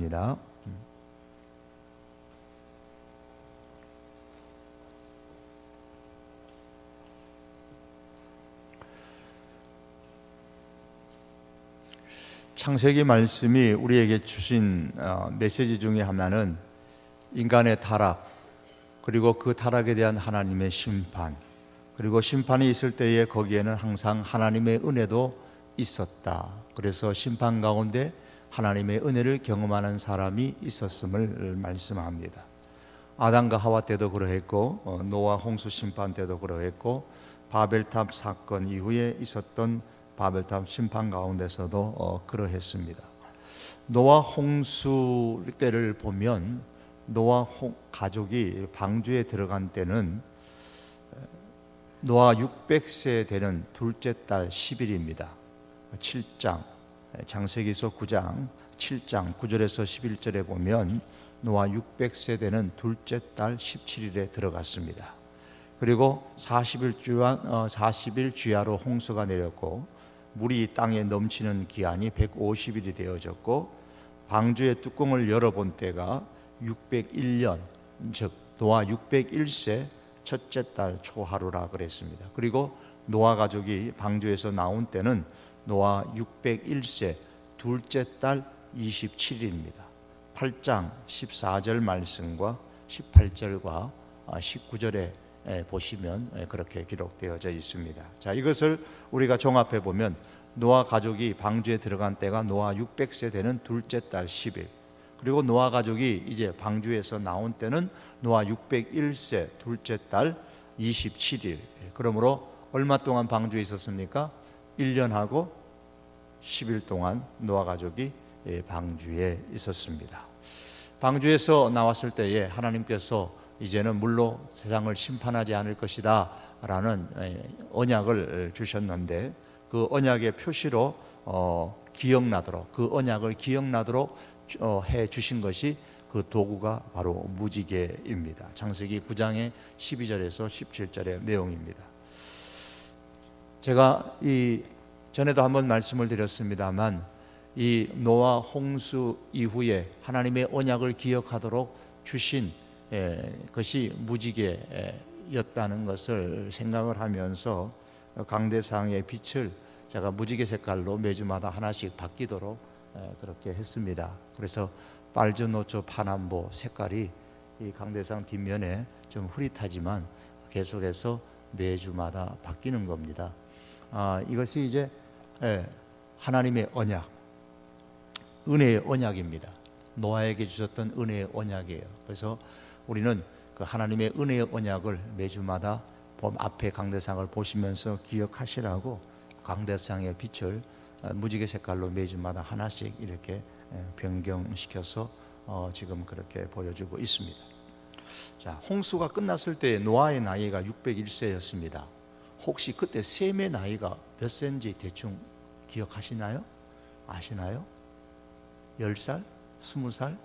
합니다. 창세기 말씀이 우리에게 주신 메시지 중에 하나는 인간의 타락, 그리고 그 타락에 대한 하나님의 심판, 그리고 심판이 있을 때에 거기에는 항상 하나님의 은혜도 있었다. 그래서 심판 가운데 하나님의 은혜를 경험하는 사람이 있었음을 말씀합니다. 아담과 하와 때도 그러했고, 노아 홍수 심판 때도 그러했고, 바벨탑 사건 이후에 있었던 바벨탑 심판 가운데서도 그러했습니다. 노아 홍수 때를 보면 노아 가족이 방주에 들어간 때는 노아 600세 되는 둘째 달 10일입니다. 7장 창세기서 9장 7장 9절에서 11절에 보면 노아 600세 되는 둘째 달 17일에 들어갔습니다. 그리고 40일 주야로 홍수가 내렸고, 물이 땅에 넘치는 기한이 150일이 되어졌고, 방주의 뚜껑을 열어본 때가 601년, 즉 노아 601세 첫째 달 초하루라 그랬습니다. 그리고 노아 가족이 방주에서 나온 때는 노아 601세 둘째 달 27일입니다. 8장 14절 말씀과 18절과 19절에 보시면 그렇게 기록되어져 있습니다. 자, 이것을 우리가 종합해 보면 노아 가족이 방주에 들어간 때가 노아 600세 되는 둘째 달 10일, 그리고 노아 가족이 이제 방주에서 나온 때는 노아 601세 둘째 달 27일. 그러므로 얼마 동안 방주에 있었습니까? 1년하고 10일 동안 노아 가족이 방주에 있었습니다. 방주에서 나왔을 때에 하나님께서 이제는 물로 세상을 심판하지 않을 것이다 라는 언약을 주셨는데, 그 언약의 표시로 기억나도록, 그 언약을 기억나도록 해 주신 것이 그 도구가 바로 무지개입니다. 창세기 9장의 12절에서 17절의 내용입니다. 제가 전에도 한번 말씀을 드렸습니다만, 이 노아 홍수 이후에 하나님의 언약을 기억하도록 주신 것이 무지개였다는 것을 생각을 하면서 강대상의 빛을 제가 무지개 색깔로 매주마다 하나씩 바뀌도록 그렇게 했습니다. 그래서 빨주노초 파남보 색깔이 이 강대상 뒷면에 좀 흐릿하지만 계속해서 매주마다 바뀌는 겁니다. 이것이 이제 하나님의 언약, 은혜의 언약입니다. 노아에게 주셨던 은혜의 언약이에요. 그래서 우리는 그 하나님의 은혜의 언약을 매주마다 앞에 강대상을 보시면서 기억하시라고 강대상의 빛을 무지개 색깔로 매주마다 하나씩 이렇게 변경시켜서 지금 그렇게 보여주고 있습니다. 자, 홍수가 끝났을 때 노아의 나이가 601세였습니다. 혹시 그때 셈의 나이가 몇 세인지 대충 기억하시나요? 아시나요? 10살? 20살?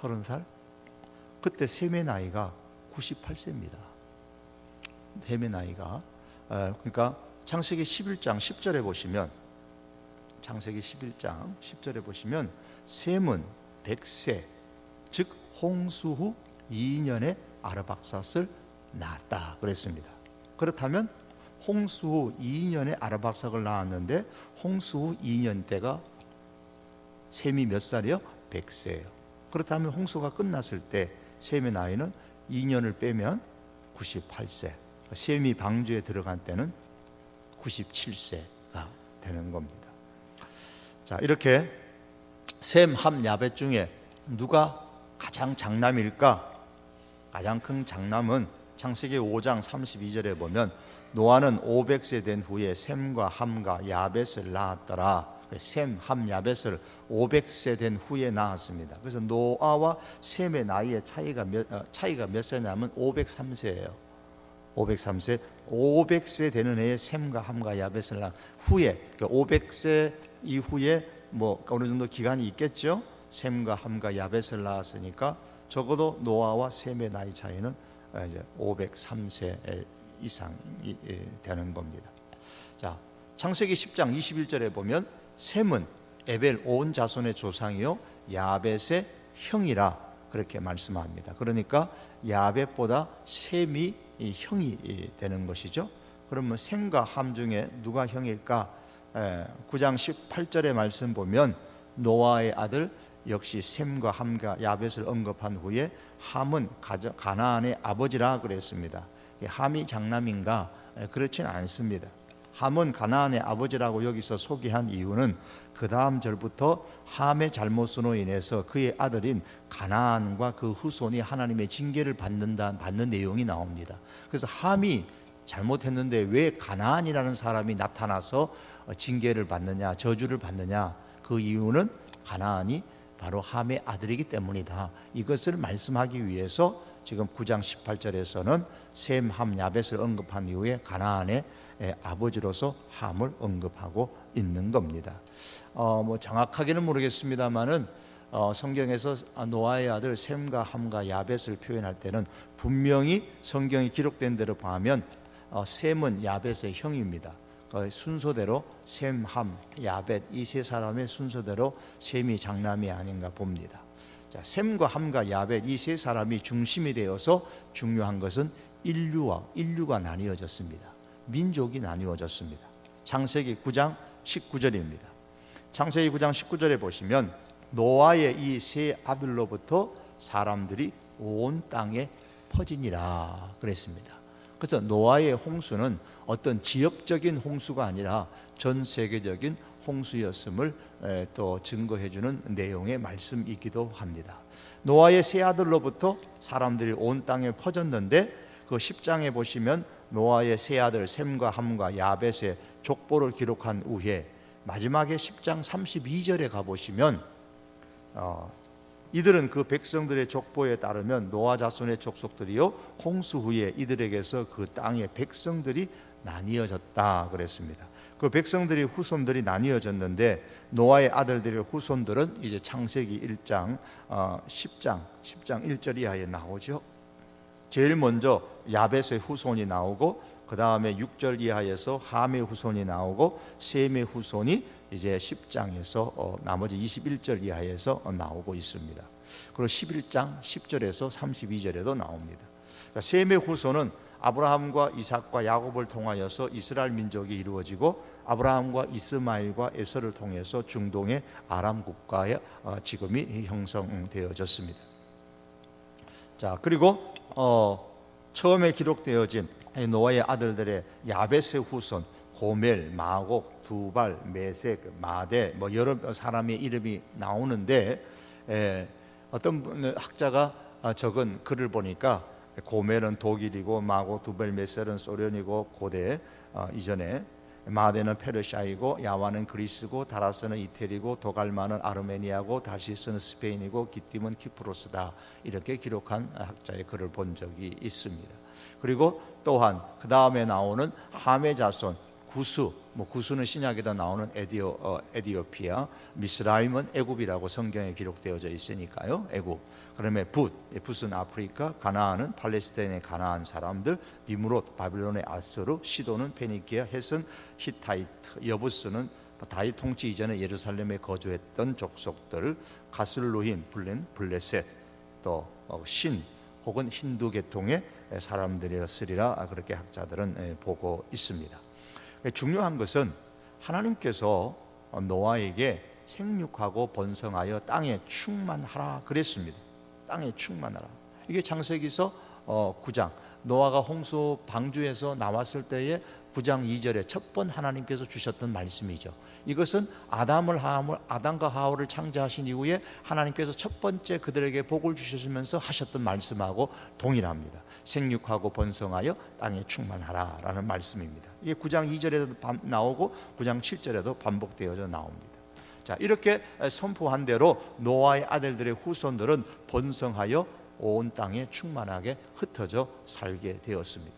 30살? 그때 셈의 나이가 98세입니다. 셈의 나이가 그러니까 창세기 11장 10절에 보시면, 창세기 11장 10절에 보시면 셈은 100세, 즉 홍수 후 2년에 아르박삿을 낳았다 그랬습니다. 그렇다면 홍수 후 2년에 아르박삿을 낳았는데, 홍수 후 2년 때가 셈이 몇 살이요? 100세예요. 그렇다면 홍수가 끝났을 때 셈의 나이는 2년을 빼면 98세, 셈이 방주에 들어간 때는 97세가 되는 겁니다. 자, 이렇게 셈, 함, 야벳 중에 누가 가장 장남일까? 가장 큰 장남은 창세기 5장 32절에 보면 노아는 500세 된 후에 셈과 함과 야벳을 낳았더라. 셈, 함, 야벳을 500세 된 후에 낳았습니다. 그래서 노아와 셈의 나이의 차이가 몇 세냐면 503세예요. 503세, 500세 되는 해에 셈과 함과 야벳을 낳은 후에, 그러니까 500세 이후에 뭐 어느 정도 기간이 있겠죠. 셈과 함과 야벳을 낳았으니까 적어도 노아와 셈의 나이 차이는 이제 503세 이상이 되는 겁니다. 자, 창세기 10장 21절에 보면 셈은 에벨 온 자손의 조상이요 야벳의 형이라 그렇게 말씀합니다. 그러니까 야벳보다 셈이 형이 되는 것이죠. 그러면 셈과 함 중에 누가 형일까? 9장 18절의 말씀 보면 노아의 아들 역시 셈과 함과 야벳을 언급한 후에 함은 가나안의 아버지라 그랬습니다. 함이 장남인가? 그렇지는 않습니다. 함은 가나안의 아버지라고 여기서 소개한 이유는 그 다음 절부터 함의 잘못으로 인해서 그의 아들인 가나안과 그 후손이 하나님의 징계를 받는 내용이 나옵니다. 그래서 함이 잘못했는데 왜 가나안이라는 사람이 나타나서 징계를 받느냐, 저주를 받느냐? 그 이유는 가나안이 바로 함의 아들이기 때문이다. 이것을 말씀하기 위해서 지금 9장 18절에서는 셈, 함, 야벳을 언급한 이후에 가나안의 아버지로서 함을 언급하고 있는 겁니다. 뭐 정확하게는 모르겠습니다만은 성경에서 노아의 아들 셈과 함과 야벳을 표현할 때는 분명히 성경이 기록된 대로 보면 셈은 야벳의 형입니다. 순서대로 셈, 함, 야벳 이 세 사람의 순서대로 셈이 장남이 아닌가 봅니다. 자, 셈과 함과 야벳 이 세 사람이 중심이 되어서 중요한 것은 인류가 나뉘어졌습니다. 민족이 나뉘어졌습니다. 창세기 9장 19절입니다. 창세기 9장 19절에 보시면 노아의 이 세 아들로부터 사람들이 온 땅에 퍼지니라 그랬습니다. 그래서 노아의 홍수는 어떤 지역적인 홍수가 아니라 전 세계적인 홍수였음을 또 증거해주는 내용의 말씀이기도 합니다. 노아의 세 아들로부터 사람들이 온 땅에 퍼졌는데 그 10장에 보시면 노아의 세 아들 셈과 함과 야벳의 족보를 기록한 후에 마지막에 10장 32절에 가보시면 이들은 그 백성들의 족보에 따르면 노아 자손의 족속들이요 홍수 후에 이들에게서 그 땅의 백성들이 나뉘어졌다 그랬습니다. 그 백성들이 후손들이 나뉘어졌는데 노아의 아들들의 후손들은 이제 창세기 1장 10장 1절 이하에 나오죠. 제일 먼저 야벳의 후손이 나오고 그 다음에 6절 이하에서 함의 후손이 나오고 셈의 후손이 이제 10장에서 나머지 21절 이하에서 나오고 있습니다. 그리고 11장 10절에서 32절에도 나옵니다. 그러니까 셈의 후손은 아브라함과 이삭과 야곱을 통하여서 이스라엘 민족이 이루어지고 아브라함과 이스마엘과 에서를 통해서 중동의 아람 국가의 지금이 형성되어졌습니다. 자, 그리고 처음에 기록되어진 노아의 아들들의 야벳의 후손 고멜, 마곡, 두발, 메색, 마대 뭐 여러 사람의 이름이 나오는데 어떤 학자가 적은 글을 보니까 고멜은 독일이고 마곡, 두발, 메셀은 소련이고 고대 이전에 마대는 페르시아이고 야와는 그리스고 다라스는 이태리고 도갈마는 아르메니아고 다시스는 스페인이고 기띔은 키프로스다 이렇게 기록한 학자의 글을 본 적이 있습니다. 그리고 또한 그 다음에 나오는 함의 자손 구스는 신약에도 나오는 에디오피아, 미스라임은 애굽이라고 성경에 기록되어져 있으니까요. 애굽. 그다음에 붓은 아프리카, 가나안은 팔레스타인의 가나안 사람들, 니므롯 바빌론의 아수르, 시도는 페니키아, 헷은 히타이트, 여부스는 다윗 통치 이전에 예루살렘에 거주했던 족속들, 가슬루힘, 블레셋, 또 신 혹은 힌두 계통의 사람들이었으리라 그렇게 학자들은 보고 있습니다. 중요한 것은 하나님께서 노아에게 생육하고 번성하여 땅에 충만하라 그랬습니다. 땅에 충만하라. 이게 창세기서 9장 노아가 홍수 방주에서 나왔을 때에 9장 2절에 첫 번 하나님께서 주셨던 말씀이죠. 이것은 아담과 하와를 창조하신 이후에 하나님께서 첫 번째 그들에게 복을 주시면서 하셨던 말씀하고 동일합니다. 생육하고 번성하여 땅에 충만하라 라는 말씀입니다. 이게 9장 2절에도 나오고 9장 7절에도 반복되어져 나옵니다. 자, 이렇게 선포한 대로 노아의 아들들의 후손들은 번성하여 온 땅에 충만하게 흩어져 살게 되었습니다.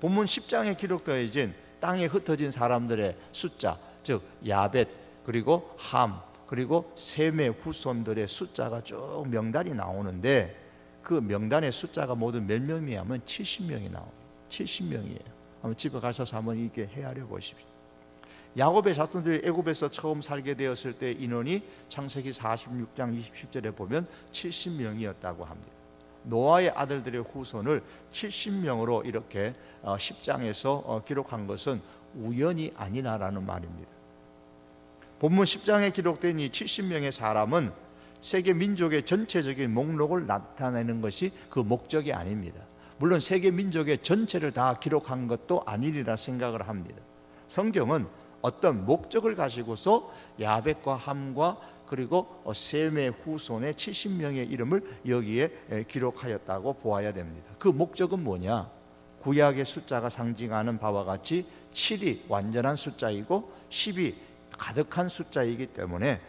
본문 10장에 기록되어진 땅에 흩어진 사람들의 숫자, 즉 야벳 그리고 함 그리고 셈의 후손들의 숫자가 쭉 명단이 나오는데 그 명단의 숫자가 모두 몇 명이냐면 70명이 나옵니다. 70명이에요. 한번 집에 가셔서 한번 이렇게 헤아려 보십시오. 야곱의 자손들이 애굽에서 처음 살게 되었을 때 인원이 창세기 46장 27절에 보면 70명이었다고 합니다. 노아의 아들들의 후손을 70명으로 이렇게 10장에서 기록한 것은 우연이 아니라는 말입니다. 본문 10장에 기록된 이 70명의 사람은 세계 민족의 전체적인 목록을 나타내는 것이 그 목적이 아닙니다. 물론 세계 민족의 전체를 다 기록한 것도 아니리라 생각을 합니다. 성경은 어떤 목적을 가지고서 야벳과 함과 그리고 셈의 후손의 70명의 이름을 여기에 기록하였다고 보아야 됩니다. 그 목적은 뭐냐? 구약의 숫자가 상징하는 바와 같이 7이 완전한 숫자이고 10이 가득한 숫자이기 때문에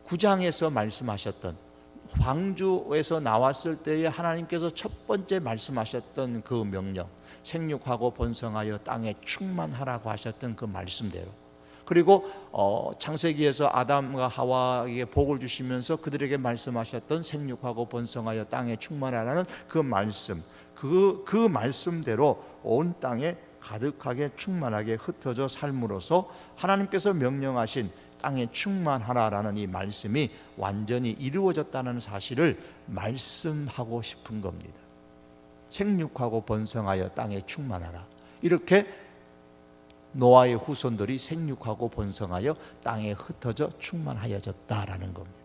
9장에서 말씀하셨던 광주에서 나왔을 때에 하나님께서 첫 번째 말씀하셨던 그 명령, 생육하고 번성하여 땅에 충만하라고 하셨던 그 말씀대로, 그리고 창세기에서 아담과 하와에게 복을 주시면서 그들에게 말씀하셨던 생육하고 번성하여 땅에 충만하라는 그 말씀, 그 말씀대로 온 땅에 가득하게 충만하게 흩어져 삶으로써 하나님께서 명령하신 땅에 충만하라라는 이 말씀이 완전히 이루어졌다는 사실을 말씀하고 싶은 겁니다. 생육하고 번성하여 땅에 충만하라. 이렇게 노아의 후손들이 생육하고 번성하여 땅에 흩어져 충만하여졌다라는 겁니다.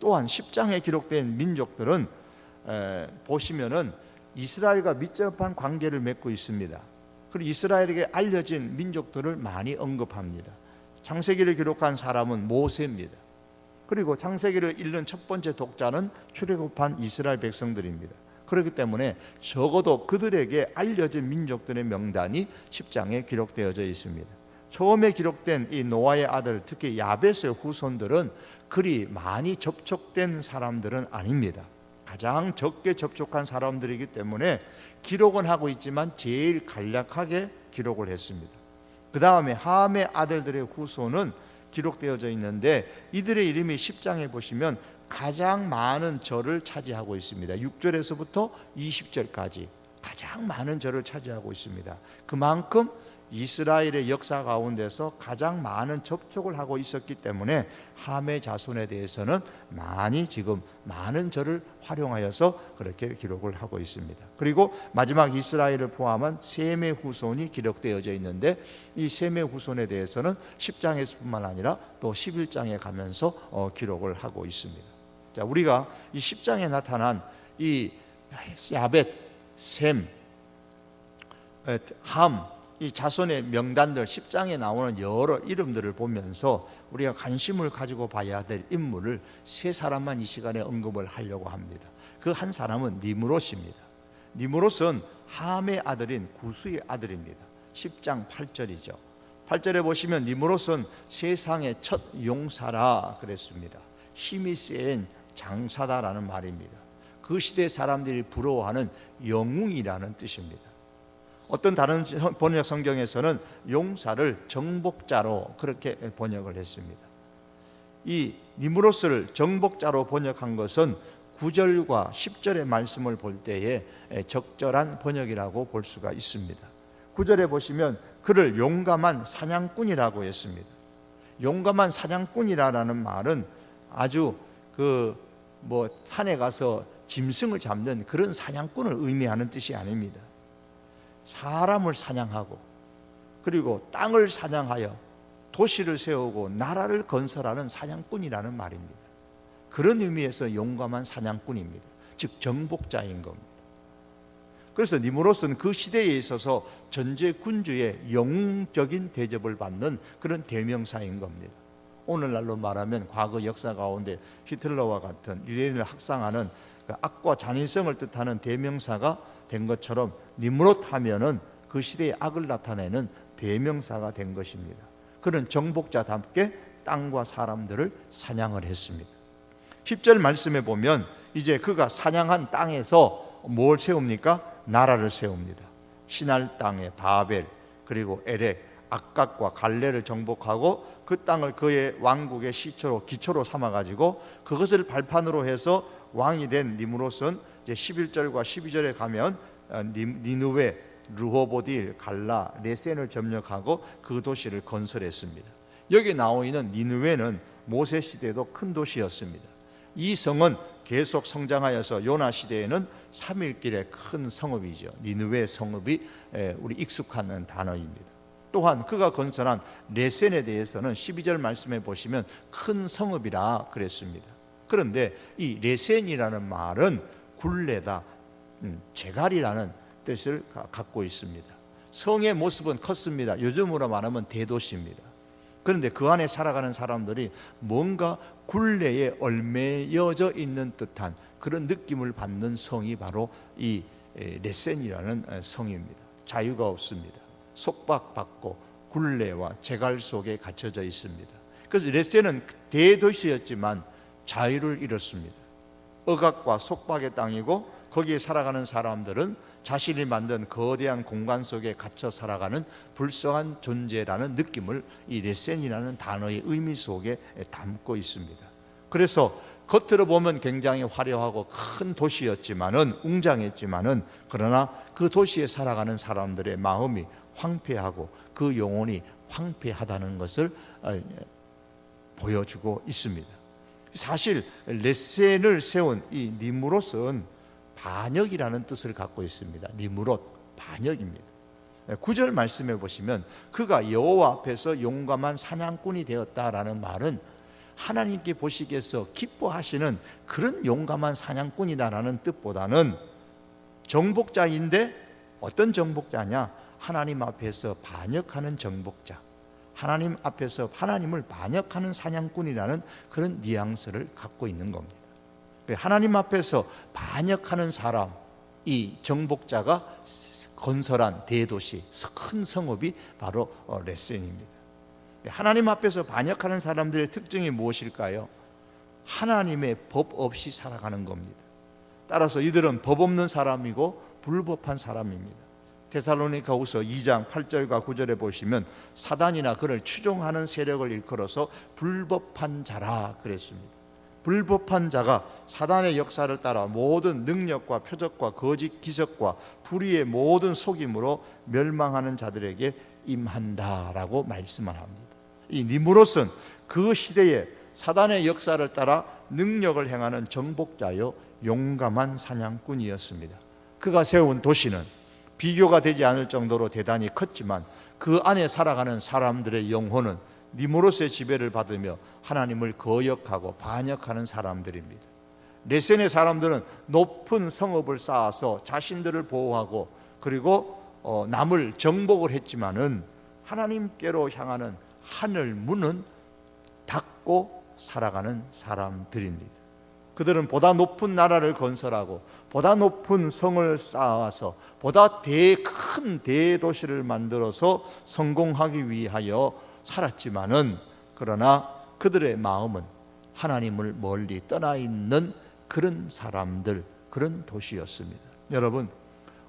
또한 10장에 기록된 민족들은 보시면은 이스라엘과密접한 관계를 맺고 있습니다. 그리고 이스라엘에게 알려진 민족들을 많이 언급합니다. 창세기를 기록한 사람은 모세입니다. 그리고 창세기를 읽는 첫 번째 독자는 출애굽한 이스라엘 백성들입니다. 그렇기 때문에 적어도 그들에게 알려진 민족들의 명단이 10장에 기록되어져 있습니다. 처음에 기록된 이 노아의 아들, 특히 야벳의 후손들은 그리 많이 접촉된 사람들은 아닙니다. 가장 적게 접촉한 사람들이기 때문에 기록은 하고 있지만 제일 간략하게 기록을 했습니다. 그 다음에 함의 아들들의 후손은 기록되어져 있는데 이들의 이름이 10장에 보시면 가장 많은 절을 차지하고 있습니다. 6절에서부터 20절까지 가장 많은 절을 차지하고 있습니다. 그만큼 이스라엘의 역사 가운데서 가장 많은 접촉을 하고 있었기 때문에 함의 자손에 대해서는 지금 많은 절을 활용하여서 그렇게 기록을 하고 있습니다. 그리고 마지막 이스라엘을 포함한 셈의 후손이 기록되어져 있는데 이 셈의 후손에 대해서는 10장에서뿐만 아니라 또 11장에 가면서 기록을 하고 있습니다. 자, 우리가 이 10장에 나타난 이 야벳, 셈, 함, 이 자손의 명단들 10장에 나오는 여러 이름들을 보면서 우리가 관심을 가지고 봐야 될 인물을 세 사람만 이 시간에 언급을 하려고 합니다. 그 한 사람은 니므롯입니다. 니므롯은 함의 아들인 구스의 아들입니다. 10장 8절이죠. 8절에 보시면 니므롯은 세상의 첫 용사라 그랬습니다. 힘이 센 장사다라는 말입니다. 그 시대 사람들이 부러워하는 영웅이라는 뜻입니다. 어떤 다른 번역 성경에서는 용사를 정복자로 그렇게 번역을 했습니다. 이 니므롯을 정복자로 번역한 것은 9절과 10절의 말씀을 볼 때에 적절한 번역이라고 볼 수가 있습니다. 9절에 보시면 그를 용감한 사냥꾼이라고 했습니다. 용감한 사냥꾼이라는 말은 아주 산에 가서 짐승을 잡는 그런 사냥꾼을 의미하는 뜻이 아닙니다. 사람을 사냥하고 그리고 땅을 사냥하여 도시를 세우고 나라를 건설하는 사냥꾼이라는 말입니다. 그런 의미에서 용감한 사냥꾼입니다. 즉 정복자인 겁니다. 그래서 니므롯은 그 시대에 있어서 전제 군주의 영웅적인 대접을 받는 그런 대명사인 겁니다. 오늘날로 말하면 과거 역사 가운데 히틀러와 같은 유대인을 학살하는 그 악과 잔인성을 뜻하는 대명사가 된 것처럼 니므롯 하면은 그 시대의 악을 나타내는 대명사가 된 것입니다. 그런 정복자답게 땅과 사람들을 사냥을 했습니다. 10절 말씀에 보면 이제 그가 사냥한 땅에서 뭘 세웁니까? 나라를 세웁니다. 시날 땅에 바벨 그리고 에렉, 악각과 갈레를 정복하고 그 땅을 그의 왕국의 기초로 삼아가지고 그것을 발판으로 해서 왕이 된 니므롯은 이제 11절과 12절에 가면 니느웨, 르호보딜, 갈라, 레센을 점령하고 그 도시를 건설했습니다. 여기 나와 있는 니느웨는 모세 시대도 큰 도시였습니다. 이 성은 계속 성장하여서 요나 시대에는 3일길의 큰 성읍이죠. 니느웨 성읍이 우리 익숙한 단어입니다. 또한 그가 건설한 레센에 대해서는 12절 말씀에 보시면 큰 성읍이라 그랬습니다. 그런데 이 레센이라는 말은 굴레다, 제갈이라는 뜻을 갖고 있습니다. 성의 모습은 컸습니다. 요즘으로 말하면 대도시입니다. 그런데 그 안에 살아가는 사람들이 뭔가 굴레에 얽매여져 있는 듯한 그런 느낌을 받는 성이 바로 이 레센이라는 성입니다. 자유가 없습니다. 속박받고 굴레와 제갈 속에 갇혀져 있습니다. 그래서 레센은 대도시였지만 자유를 잃었습니다. 억압과 속박의 땅이고 거기에 살아가는 사람들은 자신이 만든 거대한 공간 속에 갇혀 살아가는 불쌍한 존재라는 느낌을 이 레센이라는 단어의 의미 속에 담고 있습니다. 그래서 겉으로 보면 굉장히 화려하고 큰 도시였지만은, 웅장했지만은, 그러나 그 도시에 살아가는 사람들의 마음이 황폐하고 그 영혼이 황폐하다는 것을 보여주고 있습니다. 사실 레센을 세운 이 니므롯은 반역이라는 뜻을 갖고 있습니다. 니므롯, 반역입니다. 9절 말씀해 보시면 그가 여호와 앞에서 용감한 사냥꾼이 되었다라는 말은 하나님께 보시기에서 기뻐하시는 그런 용감한 사냥꾼이다라는 뜻보다는 정복자인데, 어떤 정복자냐? 하나님 앞에서 반역하는 정복자, 하나님 앞에서 하나님을 반역하는 사냥꾼이라는 그런 뉘앙스를 갖고 있는 겁니다. 하나님 앞에서 반역하는 사람, 이 정복자가 건설한 대도시, 큰 성읍이 바로 레센입니다. 하나님 앞에서 반역하는 사람들의 특징이 무엇일까요? 하나님의 법 없이 살아가는 겁니다. 따라서 이들은 법 없는 사람이고 불법한 사람입니다. 데살로니가후서 2장 8절과 9절에 보시면 사단이나 그를 추종하는 세력을 일컬어서 불법한 자라 그랬습니다. 불법한 자가 사단의 역사를 따라 모든 능력과 표적과 거짓 기적과 불의의 모든 속임으로 멸망하는 자들에게 임한다라고 말씀을 합니다. 이 니므롯은 그 시대에 사단의 역사를 따라 능력을 행하는 정복자요 용감한 사냥꾼이었습니다. 그가 세운 도시는 비교가 되지 않을 정도로 대단히 컸지만 그 안에 살아가는 사람들의 영혼은 니므롯의 지배를 받으며 하나님을 거역하고 반역하는 사람들입니다. 레센의 사람들은 높은 성읍을 쌓아서 자신들을 보호하고 그리고 남을 정복을 했지만은 하나님께로 향하는 하늘 문은 닫고 살아가는 사람들입니다. 그들은 보다 높은 나라를 건설하고 보다 높은 성을 쌓아서 보다 큰 대도시를 만들어서 성공하기 위하여 살았지만은, 그러나 그들의 마음은 하나님을 멀리 떠나 있는 그런 사람들, 그런 도시였습니다. 여러분,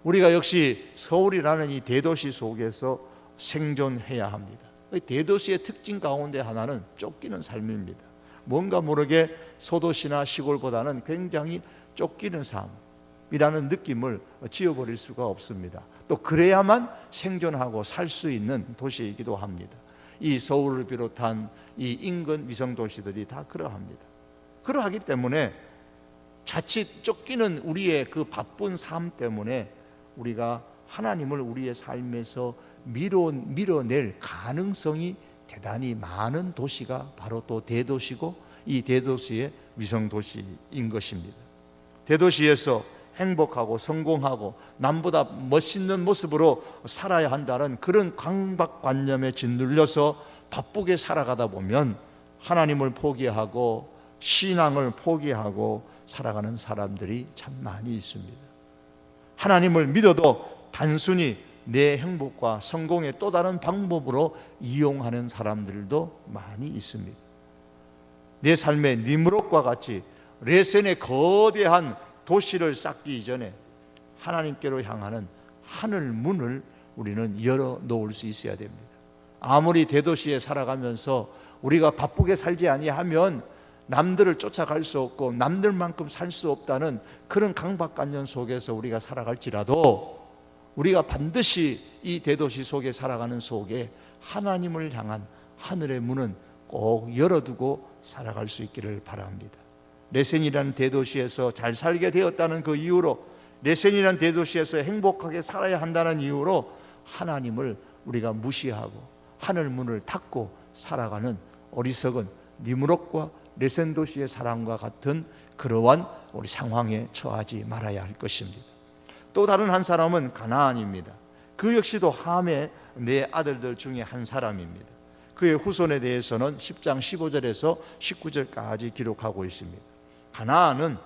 우리가 역시 서울이라는 이 대도시 속에서 생존해야 합니다. 대도시의 특징 가운데 하나는 쫓기는 삶입니다. 뭔가 모르게 소도시나 시골보다는 굉장히 쫓기는 삶이라는 느낌을 지어버릴 수가 없습니다. 또 그래야만 생존하고 살 수 있는 도시이기도 합니다. 이 서울을 비롯한 이 인근 위성도시들이 다 그러합니다. 그러하기 때문에 자칫 쫓기는 우리의 그 바쁜 삶 때문에 우리가 하나님을 우리의 삶에서 밀어낼 가능성이 대단히 많은 도시가 바로 또 대도시고 이 대도시의 위성도시인 것입니다. 대도시에서 행복하고 성공하고 남보다 멋있는 모습으로 살아야 한다는 그런 강박관념에 짓눌려서 바쁘게 살아가다 보면 하나님을 포기하고 신앙을 포기하고 살아가는 사람들이 참 많이 있습니다. 하나님을 믿어도 단순히 내 행복과 성공의 또 다른 방법으로 이용하는 사람들도 많이 있습니다. 내 삶의 니므롯과 같이 레센의 거대한 도시를 쌓기 이전에 하나님께로 향하는 하늘 문을 우리는 열어 놓을 수 있어야 됩니다. 아무리 대도시에 살아가면서 우리가 바쁘게 살지 아니하면 남들을 쫓아갈 수 없고 남들만큼 살 수 없다는 그런 강박관념 속에서 우리가 살아갈지라도 우리가 반드시 이 대도시 속에 살아가는 속에 하나님을 향한 하늘의 문은 꼭 열어두고 살아갈 수 있기를 바랍니다. 레센이라는 대도시에서 잘 살게 되었다는 그 이유로, 레센이라는 대도시에서 행복하게 살아야 한다는 이유로 하나님을 우리가 무시하고 하늘 문을 닫고 살아가는 어리석은 니무롯과 레센 도시의 사람과 같은 그러한 우리 상황에 처하지 말아야 할 것입니다. 또 다른 한 사람은 가나안입니다. 그 역시도 함의 네 아들들 중에 한 사람입니다. 그의 후손에 대해서는 10장 15절에서 19절까지 기록하고 있습니다. 가나안은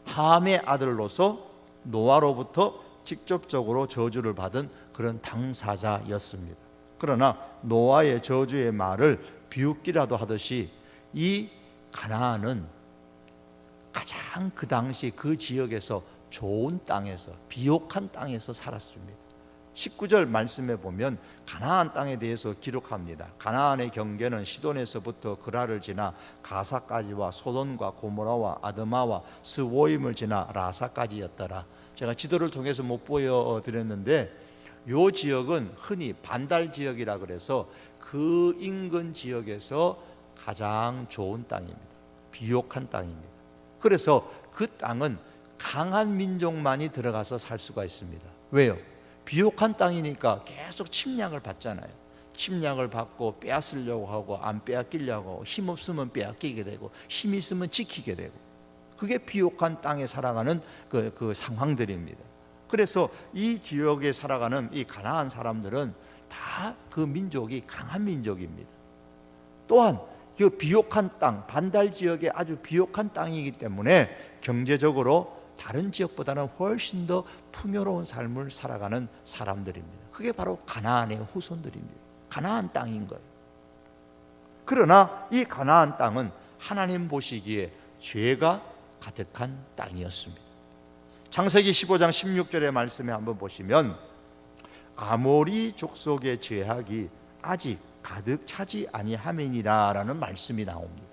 함의 아들로서 노아로부터 직접적으로 저주를 받은 그런 당사자였습니다. 그러나 노아의 저주의 말을 비웃기라도 하듯이 이 가나안은 가장 그 당시 그 지역에서 좋은 땅에서, 비옥한 땅에서 살았습니다. 19절 말씀에 보면 가나안 땅에 대해서 기록합니다. 가나안의 경계는 시돈에서부터 그라를 지나 가사까지와 소돔과 고모라와 아드마와 스보임을 지나 라사까지였더라. 제가 지도를 통해서 못 보여드렸는데 이 지역은 흔히 반달 지역이라 그래서 그 인근 지역에서 가장 좋은 땅입니다. 비옥한 땅입니다. 그래서 그 땅은 강한 민족만이 들어가서 살 수가 있습니다. 왜요? 비옥한 땅이니까 계속 침략을 받잖아요. 침략을 받고 빼앗으려고 하고 안 빼앗기려고 하고 힘 없으면 빼앗기게 되고 힘 있으면 지키게 되고, 그게 비옥한 땅에 살아가는 그 상황들입니다. 그래서 이 지역에 살아가는 이 가나안 사람들은 다 그 민족이 강한 민족입니다. 또한 그 비옥한 땅, 반달 지역에 아주 비옥한 땅이기 때문에 경제적으로 다른 지역보다는 훨씬 더 풍요로운 삶을 살아가는 사람들입니다. 그게 바로 가나안의 후손들입니다. 가나안 땅인 거예요. 그러나 이 가나안 땅은 하나님 보시기에 죄가 가득한 땅이었습니다. 창세기 15장 16절의 말씀에 한번 보시면 아모리 족속의 죄악이 아직 가득 차지 아니함이니라 라는 말씀이 나옵니다.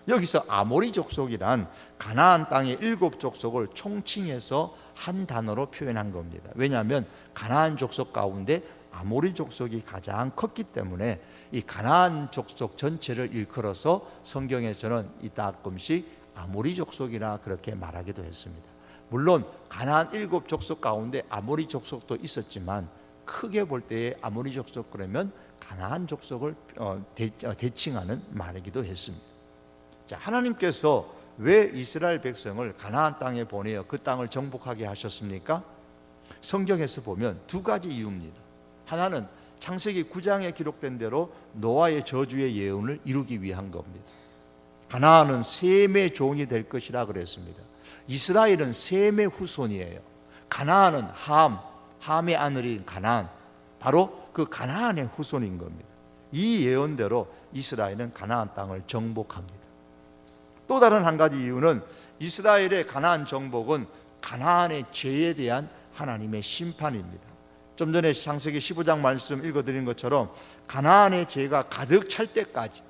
여기서 아모리 족속이란 가나안 땅의 7족속을 총칭해서 한 단어로 표현한 겁니다. 왜냐하면 가나안 족속 가운데 아모리 족속이 가장 컸기 때문에 이 가나안 족속 전체를 일컬어서 성경에서는 가끔씩 아모리 족속이라 그렇게 말하기도 했습니다. 물론 가나안 7족속 가운데 아모리 족속도 있었지만 크게 볼 때에 아모리 족속 그러면 가나안 족속을 대칭하는 말이기도 했습니다. 자, 하나님께서 왜 이스라엘 백성을 가나안 땅에 보내어 그 땅을 정복하게 하셨습니까? 성경에서 보면 두 가지 이유입니다. 하나는 창세기 9장에 기록된 대로 노아의 저주의 예언을 이루기 위한 겁니다. 가나안은 셈의 종이 될 것이라 그랬습니다. 이스라엘은 셈의 후손이에요. 가나안은 함의 아들인 가나안, 바로 그 가나안의 후손인 겁니다. 이 예언대로 이스라엘은 가나안 땅을 정복합니다. 또 다른 한 가지 이유는 이스라엘의 가나안 정복은 가나안의 죄에 대한 하나님의 심판입니다. 좀 전에 창세기 15장 말씀 읽어드린 것처럼 가나안의 죄가 가득 찰 때까지,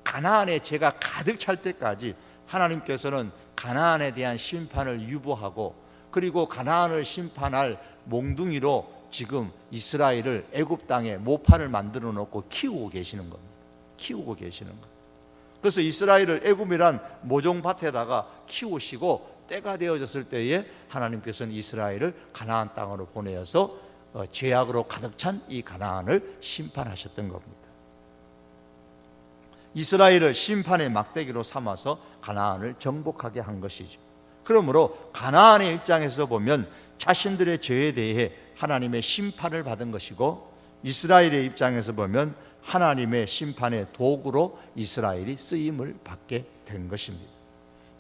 가나안의 죄가 가득 찰 때까지 하나님께서는 가나안에 대한 심판을 유보하고, 그리고 가나안을 심판할 몽둥이로 지금 이스라엘을 애굽 땅에 모판을 만들어 놓고 키우고 계시는 겁니다. 키우고 계시는 겁니다. 그래서 이스라엘을 애굽이란 모종밭에다가 키우시고 때가 되어졌을 때에 하나님께서는 이스라엘을 가나안 땅으로 보내어서 죄악으로 가득 찬 이 가나안을 심판하셨던 겁니다. 이스라엘을 심판의 막대기로 삼아서 가나안을 정복하게 한 것이죠. 그러므로 가나안의 입장에서 보면 자신들의 죄에 대해 하나님의 심판을 받은 것이고, 이스라엘의 입장에서 보면 하나님의 심판의 도구로 이스라엘이 쓰임을 받게 된 것입니다.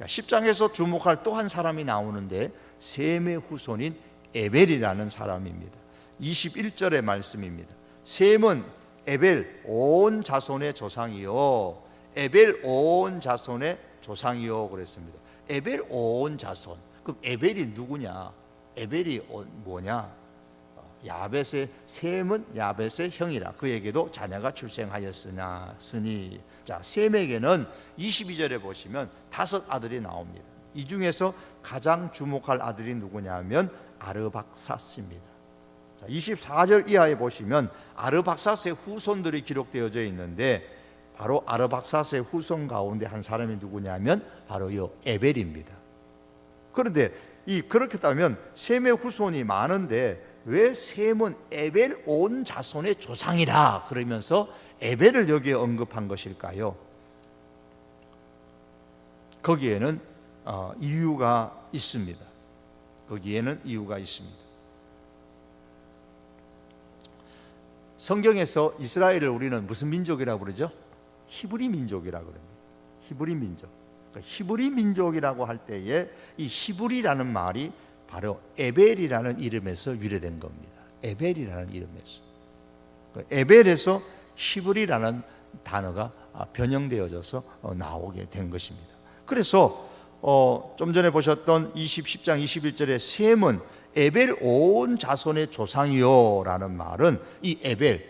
10장에서 주목할 또 한 사람이 나오는데 셈의 후손인 에벨이라는 사람입니다. 21절의 말씀입니다. 셈은 에벨 온 자손의 조상이요, 에벨 온 자손의 조상이요 그랬습니다. 에벨 온 자손. 그럼 에벨이 누구냐? 에벨이 뭐냐? 야벳의, 셈은 야벳의 형이라 그에게도 자녀가 출생하였으니. 자, 셈에게는 22절에 보시면 5 아들이 나옵니다. 이 중에서 가장 주목할 아들이 누구냐면 아르박사스입니다. 24절 이하에 보시면 아르박사스의 후손들이 기록되어져 있는데, 바로 아르박사스의 후손 가운데 한 사람이 누구냐면 바로 이 에벨입니다. 그런데 그렇게 따면 셈의 후손이 많은데 왜 셈은 에벨 온 자손의 조상이라 그러면서 에벨을 여기에 언급한 것일까요? 거기에는 이유가 있습니다. 거기에는 이유가 있습니다. 성경에서 이스라엘을 우리는 무슨 민족이라고 부르죠? 히브리 민족이라고 합니다. 히브리 민족. 그러니까 히브리 민족이라고 할 때에 이 히브리라는 말이 바로 에벨이라는 이름에서 유래된 겁니다. 에벨이라는 이름에서. 에벨에서 히브리라는 단어가 변형되어져서 나오게 된 것입니다. 그래서 좀 전에 보셨던 10장 21절에 셈은 에벨 온 자손의 조상이요 라는 말은 이 에벨,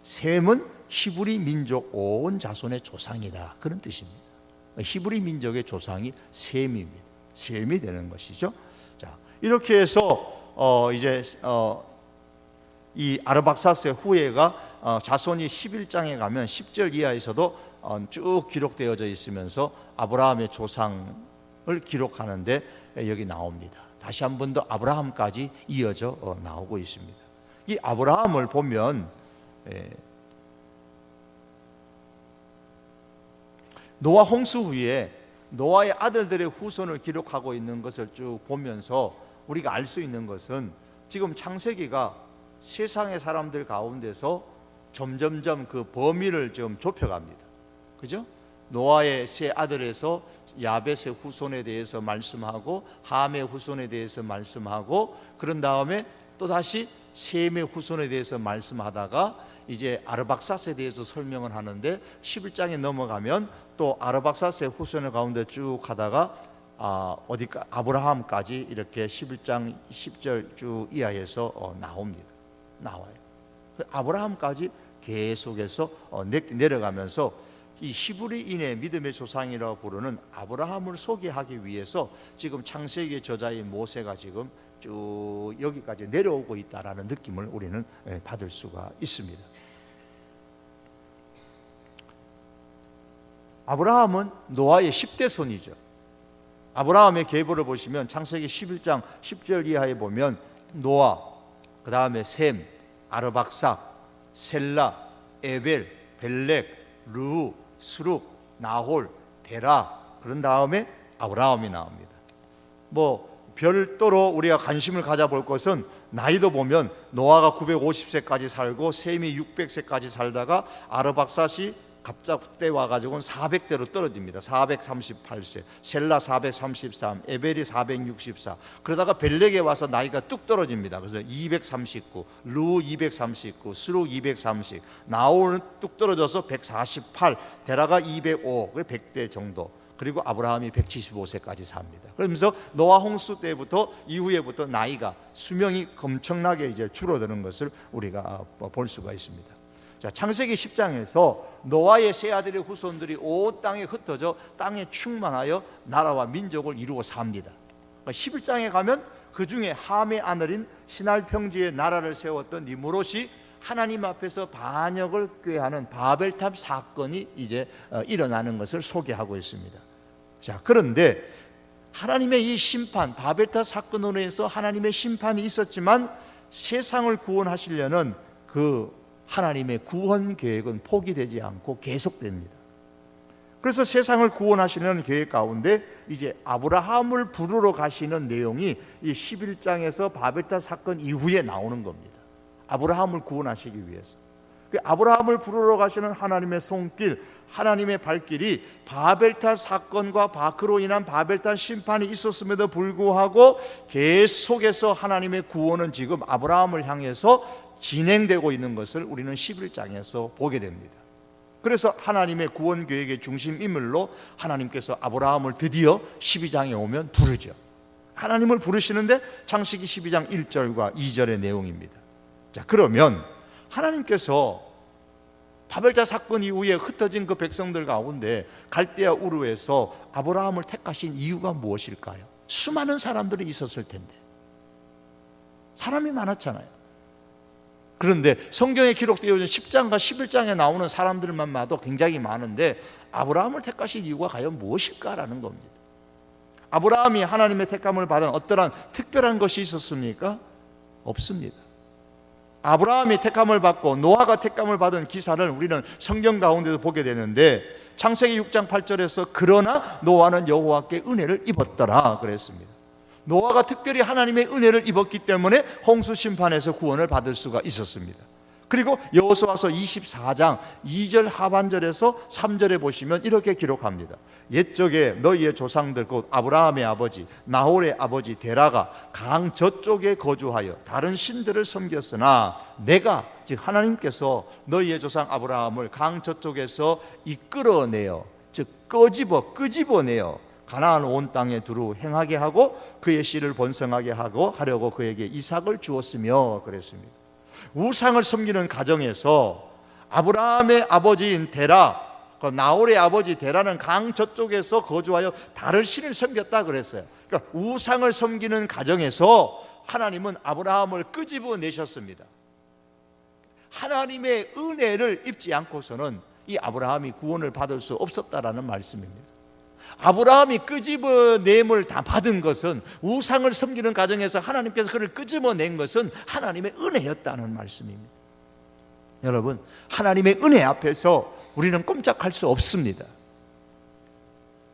셈은 히브리 민족 온 자손의 조상이다, 그런 뜻입니다. 히브리 민족의 조상이 셈입니다. 셈이 되는 것이죠. 자, 이렇게 해서 이제 이 아르박사스의 후예가 자손이 11장에 가면 10절 이하에서도 쭉 기록되어져 있으면서 아브라함의 조상을 기록하는데 여기 나옵니다. 다시 한 번 더 아브라함까지 이어져 나오고 있습니다. 이 아브라함을 보면 노아 홍수 후에 노아의 아들들의 후손을 기록하고 있는 것을 쭉 보면서 우리가 알 수 있는 것은 지금 창세기가 세상의 사람들 가운데서 점점점 그 범위를 좀 좁혀갑니다. 그죠? 노아의 세 아들에서 야벳의 후손에 대해서 말씀하고 함의 후손에 대해서 말씀하고 그런 다음에 또다시 셈의 후손에 대해서 말씀하다가 이제 아르박사스에 대해서 설명을 하는데 11장에 넘어가면 또 아르박사스의 후손의 가운데 쭉 하다가 아브라함까지 이렇게 11장 10절 쭉 이하에서 나와요. 아브라함까지 계속해서 내려가면서 이 히브리인의 믿음의 조상이라고 부르는 아브라함을 소개하기 위해서 지금 창세기 저자인 모세가 지금 쭉 여기까지 내려오고 있다라는 느낌을 우리는 받을 수가 있습니다. 아브라함은 노아의 10대 손이죠. 아브라함의 계보를 보시면 창세기 11장 10절 이하에 보면 노아, 그 다음에 셈, 아르박삭, 셀라, 에벨, 벨렉, 르우, 스룩, 나홀, 데라, 그런 다음에 아브라함이 나옵니다. 별도로 우리가 관심을 가져볼 것은 나이도 보면 노아가 950세까지 살고 셈이 600세까지 살다가 아르박삿이 갑작때 와가지고는 400대로 떨어집니다. 438세, 셀라 433, 에벨이 464. 그러다가 벨렉에 와서 나이가 뚝 떨어집니다. 그래서 239, 루 239, 스룩 230, 나홀은 뚝 떨어져서 148, 데라가 205, 100대 정도. 그리고 아브라함이 175세까지 삽니다. 그러면서 노아 홍수 때부터 이후에부터 나이가 수명이 엄청나게 이제 줄어드는 것을 우리가 볼 수가 있습니다. 자, 창세기 10장에서 노아의 세 아들의 후손들이 온 땅에 흩어져 땅에 충만하여 나라와 민족을 이루어 삽니다. 11장에 가면 그 중에 함의 아들인 시날 평지에 나라를 세웠던 니므롯이 하나님 앞에서 반역을 꾀하는 바벨탑 사건이 이제 일어나는 것을 소개하고 있습니다. 자, 그런데 하나님의 이 심판, 바벨탑 사건으로 해서 하나님의 심판이 있었지만 세상을 구원하시려는 그 하나님의 구원 계획은 포기되지 않고 계속됩니다. 그래서 세상을 구원하시는 계획 가운데 이제 아브라함을 부르러 가시는 내용이 이 11장에서 바벨탑 사건 이후에 나오는 겁니다. 아브라함을 구원하시기 위해서. 아브라함을 부르러 가시는 하나님의 손길, 하나님의 발길이 바벨탑 사건과 그로 인한 바벨탑 심판이 있었음에도 불구하고 계속해서 하나님의 구원은 지금 아브라함을 향해서 진행되고 있는 것을 우리는 11장에서 보게 됩니다. 그래서 하나님의 구원 계획의 중심 인물로 하나님께서 아브라함을 드디어 12장에 오면 부르죠. 하나님을 부르시는데 창세기 12장 1절과 2절의 내용입니다. 자, 그러면 하나님께서 바벨탑 사건 이후에 흩어진 그 백성들 가운데 갈대아 우르에서 아브라함을 택하신 이유가 무엇일까요? 수많은 사람들이 있었을 텐데, 사람이 많았잖아요. 그런데 성경에 기록되어 있는 10장과 11장에 나오는 사람들만 봐도 굉장히 많은데 아브라함을 택하신 이유가 과연 무엇일까라는 겁니다. 아브라함이 하나님의 택함을 받은 어떠한 특별한 것이 있었습니까? 없습니다. 아브라함이 택함을 받고 노아가 택함을 받은 기사를 우리는 성경 가운데서 보게 되는데 창세기 6장 8절에서 그러나 노아는 여호와께 은혜를 입었더라 그랬습니다. 노아가 특별히 하나님의 은혜를 입었기 때문에 홍수 심판에서 구원을 받을 수가 있었습니다. 그리고 여호수아서 24장 2절 하반절에서 3절에 보시면 이렇게 기록합니다. 옛적에 너희의 조상들 곧 아브라함의 아버지 나홀의 아버지 데라가 강 저쪽에 거주하여 다른 신들을 섬겼으나 내가 즉 하나님께서 너희의 조상 아브라함을 강 저쪽에서 이끌어내어 즉 끄집어내어 가나안 온 땅에 두루 행하게 하고 그의 씨를 번성하게 하고 하려고 그에게 이삭을 주었으며 그랬습니다. 우상을 섬기는 가정에서 아브라함의 아버지인 데라, 나홀의 아버지 데라는 강 저쪽에서 거주하여 다른 신을 섬겼다 그랬어요. 그러니까 우상을 섬기는 가정에서 하나님은 아브라함을 끄집어내셨습니다. 하나님의 은혜를 입지 않고서는 이 아브라함이 구원을 받을 수 없었다라는 말씀입니다. 아브라함이 끄집어냄을 다 받은 것은 우상을 섬기는 가정에서 하나님께서 그를 끄집어낸 것은 하나님의 은혜였다는 말씀입니다. 여러분, 하나님의 은혜 앞에서 우리는 꼼짝할 수 없습니다.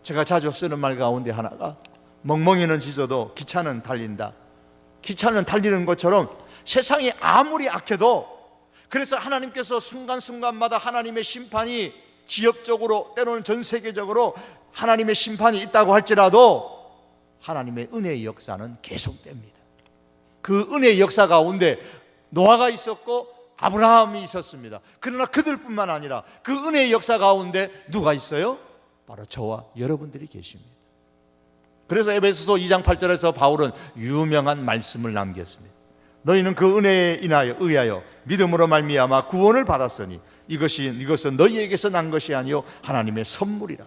제가 자주 쓰는 말 가운데 하나가 멍멍이는 짖어도 기차는 달린다. 기차는 달리는 것처럼 세상이 아무리 악해도 그래서 하나님께서 순간순간마다 하나님의 심판이 지역적으로 때로는 전 세계적으로 하나님의 심판이 있다고 할지라도 하나님의 은혜의 역사는 계속됩니다. 그 은혜의 역사 가운데 노아가 있었고 아브라함이 있었습니다. 그러나 그들뿐만 아니라 그 은혜의 역사 가운데 누가 있어요? 바로 저와 여러분들이 계십니다. 그래서 에베소서 2장 8절에서 바울은 유명한 말씀을 남겼습니다. 너희는 그 은혜에 의하여 믿음으로 말미암아 구원을 받았으니 이것은 너희에게서 난 것이 아니요 하나님의 선물이라.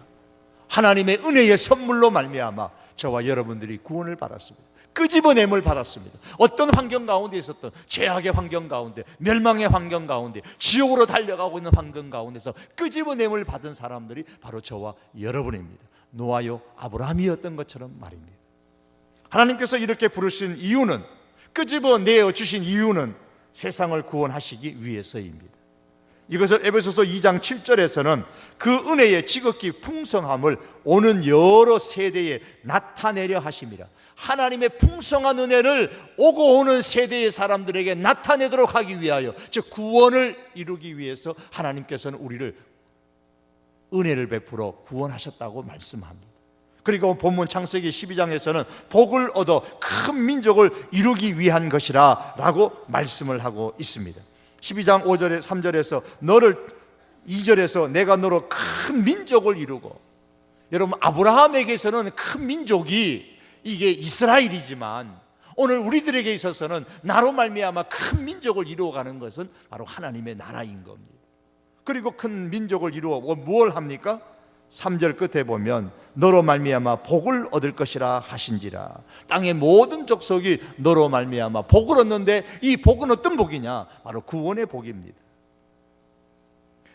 하나님의 은혜의 선물로 말미암아 저와 여러분들이 구원을 받았습니다. 끄집어냄을 받았습니다. 어떤 환경 가운데 있었던 죄악의 환경 가운데, 멸망의 환경 가운데, 지옥으로 달려가고 있는 환경 가운데서 끄집어냄을 받은 사람들이 바로 저와 여러분입니다. 노아요 아브라함이었던 것처럼 말입니다. 하나님께서 이렇게 부르신 이유는, 끄집어내어 주신 이유는 세상을 구원하시기 위해서입니다. 이것을 에베소서 2장 7절에서는 그 은혜의 지극히 풍성함을 오는 여러 세대에 나타내려 하십니다. 하나님의 풍성한 은혜를 오고 오는 세대의 사람들에게 나타내도록 하기 위하여, 즉 구원을 이루기 위해서 하나님께서는 우리를 은혜를 베풀어 구원하셨다고 말씀합니다. 그리고 본문 창세기 12장에서는 복을 얻어 큰 민족을 이루기 위한 것이라 라고 말씀을 하고 있습니다. 12장 5절에 3절에서 2절에서 내가 너로 큰 민족을 이루고, 여러분 아브라함에게서는 큰 민족이 이게 이스라엘이지만 오늘 우리들에게 있어서는 나로 말미암아 큰 민족을 이루어가는 것은 바로 하나님의 나라인 겁니다. 그리고 큰 민족을 이루어 무엇을 합니까? 3절 끝에 보면 너로 말미암아 복을 얻을 것이라 하신지라. 땅의 모든 족속이 너로 말미암아 복을 얻는데 이 복은 어떤 복이냐? 바로 구원의 복입니다.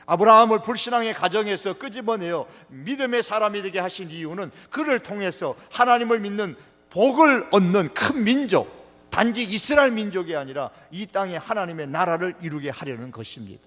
아브라함을 불신앙의 가정에서 끄집어내어 믿음의 사람이 되게 하신 이유는 그를 통해서 하나님을 믿는 복을 얻는 큰 민족, 단지 이스라엘 민족이 아니라 이 땅에 하나님의 나라를 이루게 하려는 것입니다.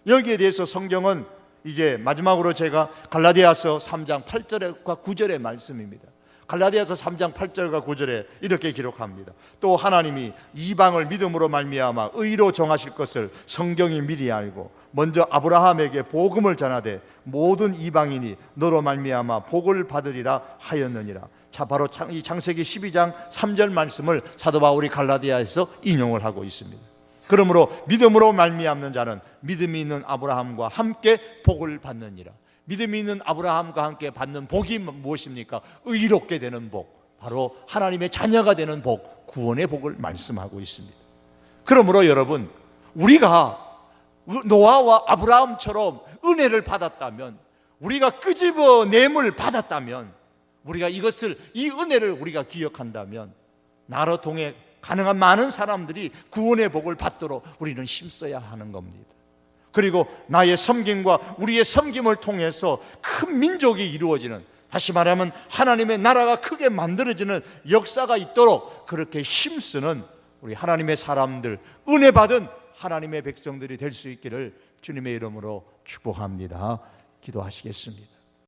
여기에 대해서 성경은 이제 마지막으로 제가 갈라디아서 3장 8절과 9절의 말씀입니다. 갈라디아서 3장 8절과 9절에 이렇게 기록합니다. 또 하나님이 이방을 믿음으로 말미암아 의로 정하실 것을 성경이 미리 알고 먼저 아브라함에게 복음을 전하되 모든 이방인이 너로 말미암아 복을 받으리라 하였느니라. 자, 바로 이 창세기 12장 3절 말씀을 사도 바울이 갈라디아에서 인용을 하고 있습니다. 그러므로 믿음으로 말미암는 자는 믿음이 있는 아브라함과 함께 복을 받느니라. 믿음이 있는 아브라함과 함께 받는 복이 무엇입니까? 의롭게 되는 복, 바로 하나님의 자녀가 되는 복, 구원의 복을 말씀하고 있습니다. 그러므로 여러분, 우리가 노아와 아브라함처럼 은혜를 받았다면, 우리가 끄집어냄을 받았다면, 우리가 이 은혜를 우리가 기억한다면 나로 통해 가능한 많은 사람들이 구원의 복을 받도록 우리는 힘써야 하는 겁니다. 그리고 나의 섬김과 우리의 섬김을 통해서 큰 민족이 이루어지는, 다시 말하면 하나님의 나라가 크게 만들어지는 역사가 있도록 그렇게 힘쓰는 우리 하나님의 사람들, 은혜 받은 하나님의 백성들이 될 수 있기를 주님의 이름으로 축복합니다. 기도하시겠습니다.